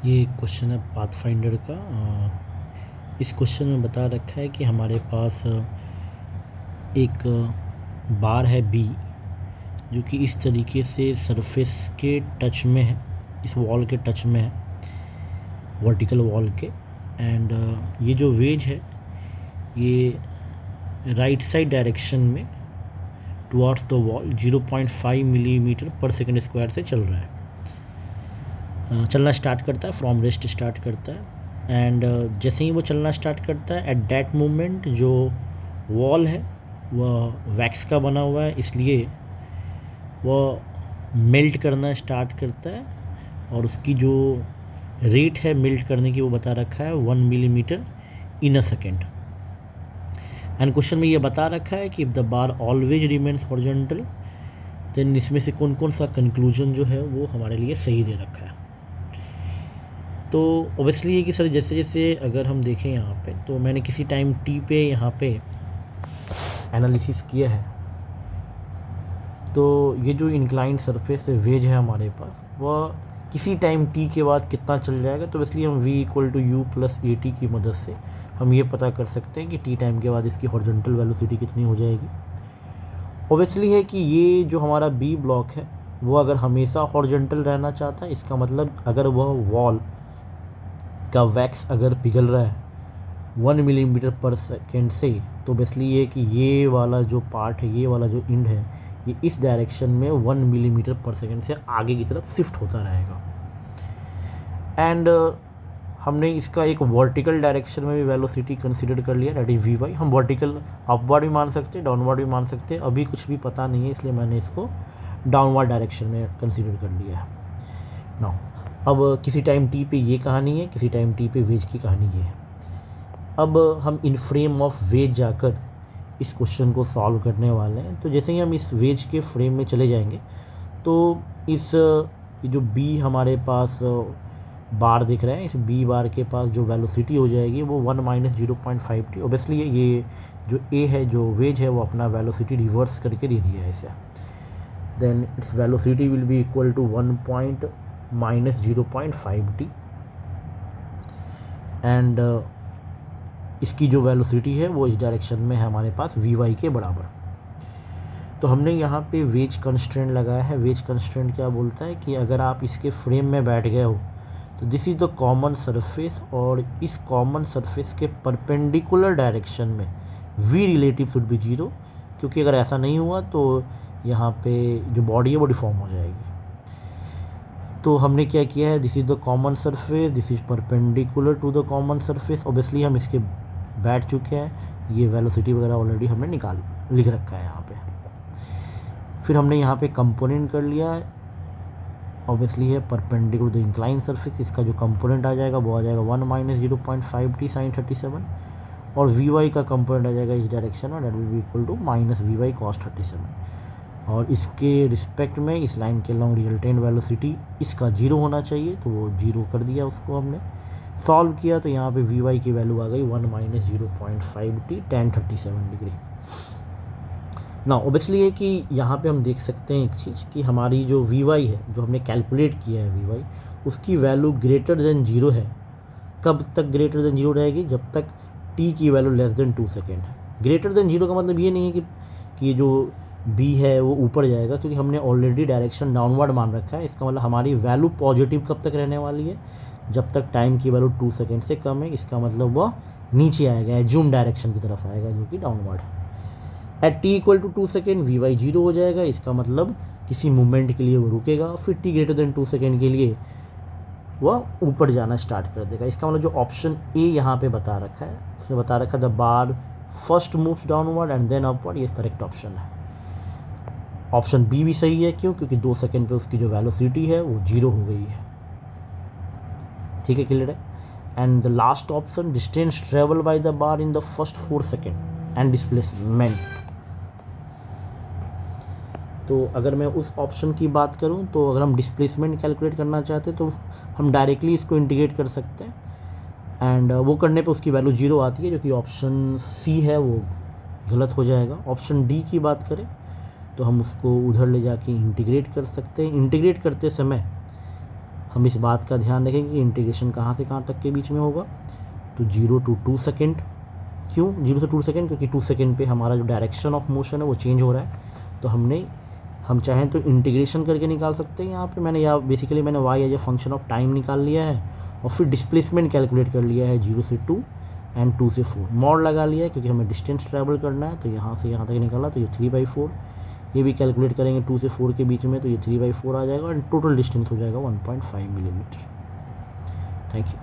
ये क्वेश्चन है पाथफाइंडर का। इस क्वेश्चन में बता रखा है कि हमारे पास एक बार है बी जो कि इस तरीके से सरफेस के टच में है, इस वॉल के टच में है, वर्टिकल वॉल के। एंड ये जो वेज है ये राइट साइड डायरेक्शन में टुवर्ड्स द वॉल 0.5 मिलीमीटर पर सेकंड स्क्वायर से चल रहा है। चलना स्टार्ट करता है, फ्रॉम रेस्ट स्टार्ट करता है। एंड जैसे ही वो चलना स्टार्ट करता है, एट दैट मोमेंट जो वॉल है वह वैक्स का बना हुआ है, इसलिए वह मेल्ट करना स्टार्ट करता है। और उसकी जो रेट है मेल्ट करने की वो बता रखा है 1 millimetre in a second. And question में ये बता रखा है कि if the bar always remains horizontal, then इसमें से कौन कौन सा कंक्लूजन जो है वो हमारे लिए सही दे रखा है। तो ओबियसली ये कि सर जैसे जैसे अगर हम देखें यहाँ पे, तो मैंने किसी टाइम टी पे यहाँ पे एनालिसिस किया है, तो ये जो इंक्लाइंड सरफेस वेज है हमारे पास, वह किसी टाइम टी के बाद कितना चल जाएगा। तो इसलिए हम v equal to u plus a t की मदद से हम ये पता कर सकते हैं कि टी टाइम के बाद इसकी हॉरिजॉन्टल वेलोसिटी कितनी हो जाएगी। ओबियसली है कि ये जो हमारा बी ब्लॉक है वो अगर हमेशा हॉरिजॉन्टल रहना चाहता है, इसका मतलब अगर वह वॉल का वैक्स अगर पिघल रहा है 1 मिलीमीटर पर सेकेंड से, तो बेसली ये कि ये वाला जो पार्ट है, ये वाला जो इंड है, ये इस डायरेक्शन में 1 मिलीमीटर पर सेकेंड से आगे की तरफ शिफ्ट होता रहेगा। एंड हमने इसका एक वर्टिकल डायरेक्शन में भी वेलोसिटी कंसीडर कर लिया, दैट इज वी वाई। हम वर्टिकल अपवर्ड भी मान सकते हैं, डाउनवर्ड भी मान सकते हैं, अभी कुछ भी पता नहीं है इसलिए मैंने इसको डाउनवर्ड डायरेक्शन में कंसीडर कर लिया है। नाउ अब किसी टाइम टी पे ये कहानी है, किसी टाइम टी पे वेज की कहानी ये है। अब हम इन फ्रेम ऑफ वेज जाकर इस क्वेश्चन को सॉल्व करने वाले हैं। तो जैसे ही हम इस वेज के फ्रेम में चले जाएंगे, तो इस जो बी हमारे पास बार दिख रहा है, इस बी बार के पास जो वेलोसिटी हो जाएगी वो 1 माइनस 0.5 टी। ओबियसली ये जो ए है, जो वेज है, वो अपना वेलोसिटी रिवर्स करके दे दिया है इसे। Then its velocity will be equal to 1 minus 0.5 t. And इसकी जो वेलोसिटी है वो इस डायरेक्शन में है हमारे पास वी वाई के बराबर। तो हमने यहाँ पे वेज कंस्ट्रेंट लगाया है। वेज कंस्ट्रेंट क्या बोलता है कि अगर आप इसके फ्रेम में बैठ गए हो तो this is the common surface, और इस कॉमन सरफेस के परपेंडिकुलर डायरेक्शन में वी रिलेटिव शुड बी 0, क्योंकि अगर ऐसा नहीं हुआ तो यहाँ पे जो बॉडी है वो डिफॉर्म हो जाएगी। तो हमने क्या किया है, this is the common surface, this is perpendicular to the common surface. Obviously हम इसके बैठ चुके हैं, ये वेलोसिटी वगैरह ऑलरेडी हमने लिख रखा है यहाँ पे। फिर हमने यहाँ पे कंपोनेंट कर लिया है, ऑब्वियसली है परपेंडिकुलर द इंक्लाइन सरफेस, इसका जो कंपोनेंट आ जाएगा वो आ जाएगा 1 माइनस 0.5 टी साइन 37, और वी वाई का कंपोनेंट आ जाएगा इस डायरेक्शन में, that will be equal to minus v y cos 37। और इसके रिस्पेक्ट में इस लाइन के लॉन्ग रिजल्टेंट वेलोसिटी इसका 0 होना चाहिए, तो वो 0 कर दिया, उसको हमने सॉल्व किया। तो यहाँ पे वी वाई की वैल्यू आ गई 1 माइनस 0.5 टी tan 37 डिग्री। ना ऑब्वियसली है कि यहाँ पे हम देख सकते हैं एक चीज़ कि हमारी जो वी वाई है, जो हमने कैलकुलेट किया है वी वाई, उसकी वैल्यू ग्रेटर देन 0 है। कब तक ग्रेटर देन 0 रहेगी? जब तक टी की वैल्यू लेस देन 2 सेकेंड है। ग्रेटर देन 0 का मतलब ये नहीं है कि ये जो बी है वो ऊपर जाएगा, क्योंकि हमने ऑलरेडी डायरेक्शन डाउनवर्ड मान रखा है। इसका मतलब हमारी वैल्यू पॉजिटिव कब तक रहने वाली है? जब तक टाइम की वैल्यू 2 सेकेंड से कम है। इसका मतलब वह नीचे आएगा, एज्यूम डायरेक्शन की तरफ आएगा, जो कि डाउनवर्ड है। At t equal to 2 second v y 0 हो जाएगा। इसका मतलब किसी मूवमेंट के लिए वो रुकेगा, फिर टी ग्रेटर देन 2 सेकेंड के लिए वह ऊपर जाना स्टार्ट कर देगा। इसका मतलब जो ऑप्शन ए यहाँ पे बता रखा है, उसने बता रखा है the bar first moves downward and then upward, ये करेक्ट ऑप्शन है। ऑप्शन बी भी सही है, क्यों? क्योंकि 2 सेकेंड पे उसकी जो वेलोसिटी है वो 0 हो गई है। ठीक है, क्लियर है। And the last option, distance travel by the bar in the first 4 second and displacement. तो अगर मैं उस ऑप्शन की बात करूं, तो अगर हम डिस्प्लेसमेंट कैलकुलेट करना चाहते तो हम डायरेक्टली इसको इंटीग्रेट कर सकते हैं, एंड वो करने पे उसकी वैल्यू 0 आती है, जो कि ऑप्शन सी है वो गलत हो जाएगा। ऑप्शन डी की बात करें तो हम उसको उधर ले जाके इंटीग्रेट कर सकते हैं। इंटीग्रेट करते समय हम इस बात का ध्यान रखेंगे कि इंटीग्रेशन कहाँ से कहाँ तक के बीच में होगा, तो 0 to 2 सेकेंड। क्यों 0 से 2 सेकेंड? क्योंकि 2 सेकेंड पे हमारा जो डायरेक्शन ऑफ मोशन है वो चेंज हो रहा है, तो हम चाहें तो इंटीग्रेशन करके निकाल सकते हैं। यहाँ पे मैंने बेसिकली मैंने y as a function of time निकाल लिया है और फिर डिस्प्लेसमेंट कैलकुलेट कर लिया है 0 से 2 एंड 2 से 4, मॉड लगा लिया है क्योंकि हमें डिस्टेंस ट्रैवल करना है। तो यहाँ से यहाँ तक निकाला, तो ये 3/4, ये भी कैलकुलेट करेंगे 2 से 4 के बीच में, तो ये 3/4 आ जाएगा, एंड टोटल डिस्टेंस हो जाएगा 1.5 मिलीमीटर। Thank you.